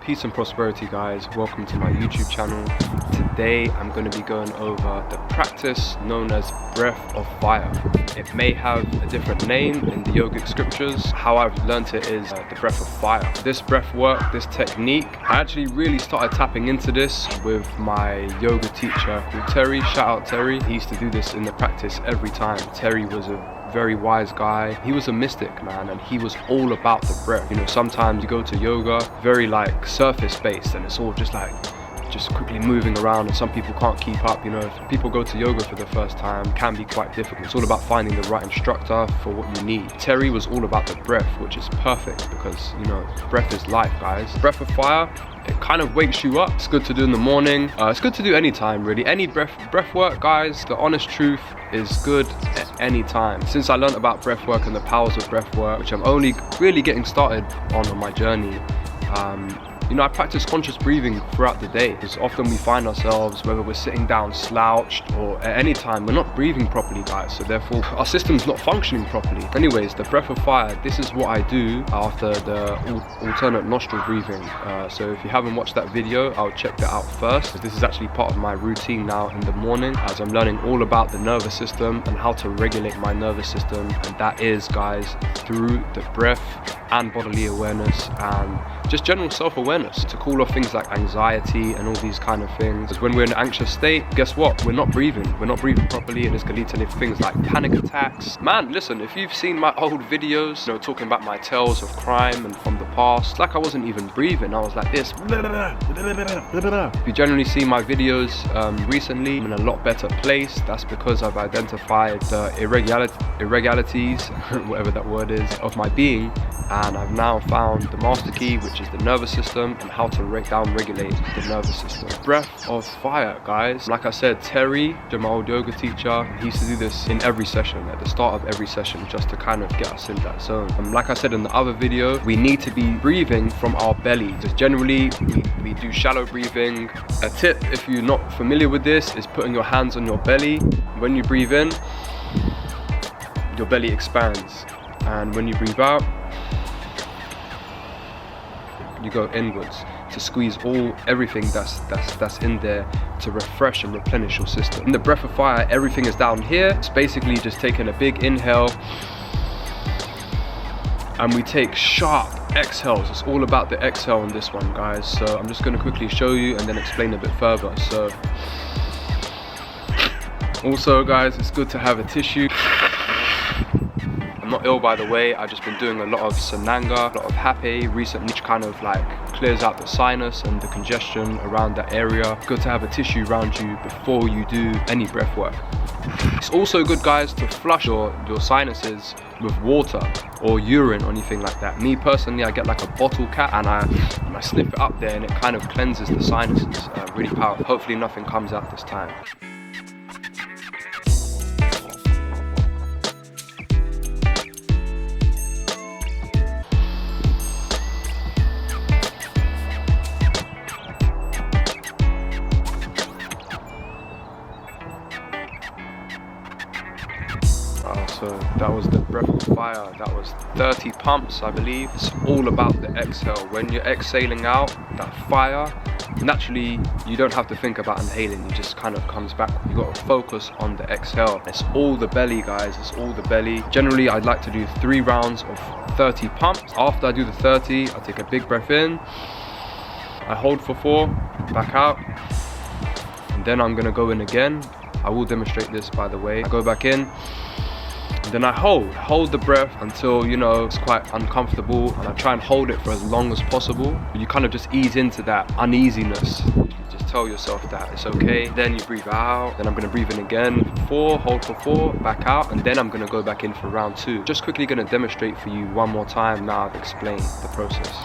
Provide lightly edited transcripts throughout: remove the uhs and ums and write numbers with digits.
Peace and prosperity, guys. Welcome to my YouTube channel. Today I'm going to be going over the practice known as breath of fire. It may have a different name in the yogic scriptures. How I've learned it is the breath of fire. This breath work, this technique, I actually really started tapping into this with my yoga teacher called Terry. Shout out Terry. He used to do this in the practice every time. Terry was a very wise guy. He was a mystic, man, and he was all about the breath. You know, sometimes you go to yoga, very like surface based, and it's all just like quickly moving around, and some people can't keep up. You know, if people go to yoga for the first time, it can be quite difficult. It's all about finding the right instructor for what you need. Terry was all about the breath, which is perfect because, you know, breath is life, guys. Breath of fire, it kind of wakes you up. It's good to do in the morning. It's good to do anytime, really. Any breath work, guys, the honest truth is good at any time. Since I learned about breath work and the powers of breath work, which I'm only really getting started on my journey, you know, I practice conscious breathing throughout the day, because often we find ourselves, whether we're sitting down slouched or at any time, we're not breathing properly, guys, so therefore our system's not functioning properly. Anyways, the breath of fire, this is what I do after the alternate nostril breathing. So if you haven't watched that video, I'll check that out first. This is actually part of my routine now in the morning, as I'm learning all about the nervous system and how to regulate my nervous system, and that is, guys, through the breath and bodily awareness and just general self-awareness to cool off things like anxiety and all these kind of things. Because when we're in an anxious state, guess what? We're not breathing properly, and it's gonna lead to things like panic attacks. Man, listen, if you've seen my old videos, you know, talking about my tales of crime and from the past, like I wasn't even breathing, I was like this. If you generally see my videos recently, I'm in a lot better place. That's because I've identified the irregularities, whatever that word is, of my being, and I've now found the master key, which is the nervous system, and how to regulate the nervous system. Breath of fire, guys. Like I said, Terry, my old yoga teacher, he used to do this in every session, at the start of every session, just to kind of get us in that zone. And like I said in the other video, we need to be breathing from our belly. Just generally, we do shallow breathing. A tip, if you're not familiar with this, is putting your hands on your belly. When you breathe in, your belly expands, and when you breathe out, you go inwards to squeeze everything that's in there to refresh and replenish your system. In the breath of fire, everything is down here. It's basically just taking a big inhale, and we take sharp exhales. It's all about the exhale on this one, guys. So I'm just going to quickly show you and then explain a bit further. So also, guys, it's good to have a tissue. I'm not ill, by the way. I've just been doing a lot of sananga, a lot of hape recently, which kind of like clears out the sinus and the congestion around that area. Good to have a tissue around you before you do any breath work. It's also good, guys, to flush your sinuses with water or urine or anything like that. Me personally, I get like a bottle cap and I sniff it up there, and it kind of cleanses the sinuses. Really powerful. Hopefully nothing comes out this time. So that was the breath of fire. That was 30 pumps, I believe. It's all about the exhale. When you're exhaling out that fire, naturally you don't have to think about inhaling. It just kind of comes back. You got to focus on the exhale. It's all the belly, guys. It's all the belly. Generally, I'd like to do 3 rounds of 30 pumps. After I do the 30, I take a big breath in. I hold for 4, back out, and then I'm gonna go in again. I will demonstrate this, by the way. I go back in. Then I hold the breath until, you know, it's quite uncomfortable, and I try and hold it for as long as possible. You kind of just ease into that uneasiness. You just tell yourself that it's okay. Then you breathe out. Then I'm gonna breathe in again for 4, hold for 4, back out, and then I'm gonna go back in for round 2. Just quickly gonna demonstrate for you one more time now I've explained the process.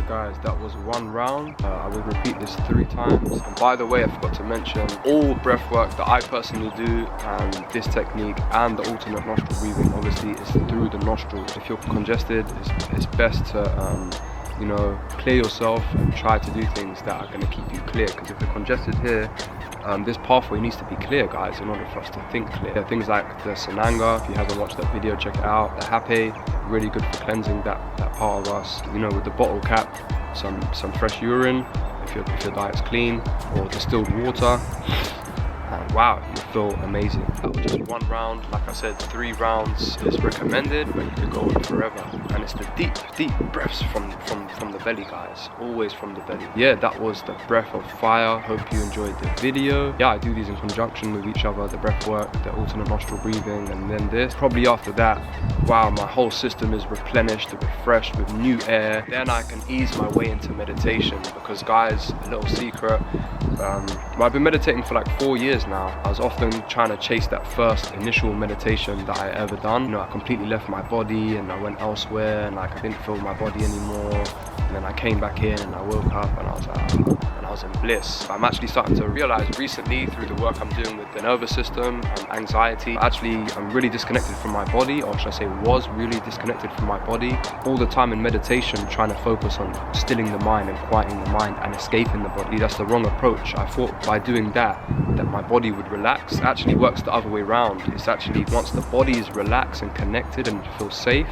guys, that was 1 round. I will repeat this 3 times. And by the way, I forgot to mention, all breath work that I personally do and this technique and the alternate nostril breathing obviously is through the nostrils. If you're congested, it's best to you know, clear yourself and try to do things that are going to keep you clear, because if you're congested here, this pathway needs to be clear, guys, in order for us to think clear. Things like the Sananga, if you haven't watched that video, check it out. The Hape, really good for cleansing that part of us. You know, with the bottle cap, some fresh urine, if your diet's clean, or distilled water. And wow, you feel amazing. That was just 1 round. Like I said, 3 rounds is recommended, but you could go on forever. And it's the deep breaths from the belly, guys. Always from the belly. Yeah, that was the breath of fire. Hope you enjoyed the video. Yeah, I do these in conjunction with each other, the breath work, the alternate nostril breathing, and then this. Probably after that, wow, my whole system is replenished, refreshed with new air. Then I can ease my way into meditation, because guys, a little secret, I've been meditating for like 4 years now. I was often trying to chase that first initial meditation that I ever done. You know, I completely left my body and I went elsewhere, and like I didn't feel my body anymore. And then I came back in and I woke up and I was like, and I was in bliss. I'm actually starting to realize recently through the work I'm doing with the nervous system and anxiety, actually I'm really disconnected from my body, or should I say was really disconnected from my body. All the time in meditation, trying to focus on stilling the mind and quieting the mind and escaping the body. That's the wrong approach. I thought by doing that my body would relax. It actually works the other way around. It's actually once the body is relaxed and connected and feels safe,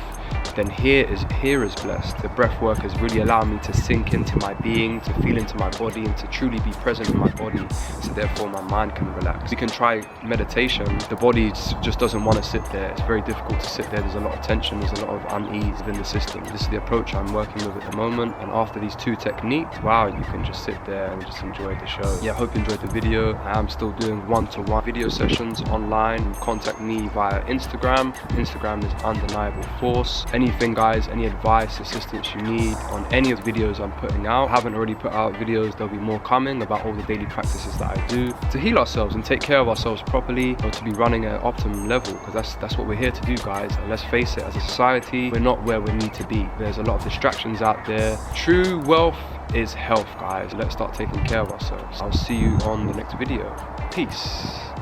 then here is blessed. The breath work has really allowed me to sink into my being, to feel into my body, and to truly be present in my body, so therefore my mind can relax. You can try meditation, the body just doesn't want to sit there. It's very difficult to sit there. There's a lot of tension, there's a lot of unease within the system. This is the approach I'm working with at the moment, and after these 2 techniques, wow, you can just sit there and just enjoy the show. Yeah, I hope you enjoyed the video. I am still doing one-to-one video sessions online. Contact me via Instagram. Instagram is Undeniable Force. Anything, guys, any advice, assistance you need on any of the videos I'm putting out. I haven't already put out videos, there'll be more coming about all the daily practices that I do to heal ourselves and take care of ourselves properly, or to be running at an optimum level, because that's what we're here to do, guys. And let's face it, as a society, we're not where we need to be. There's a lot of distractions out there. True wealth is health, guys. Let's start taking care of ourselves. I'll see you on the next video. Peace.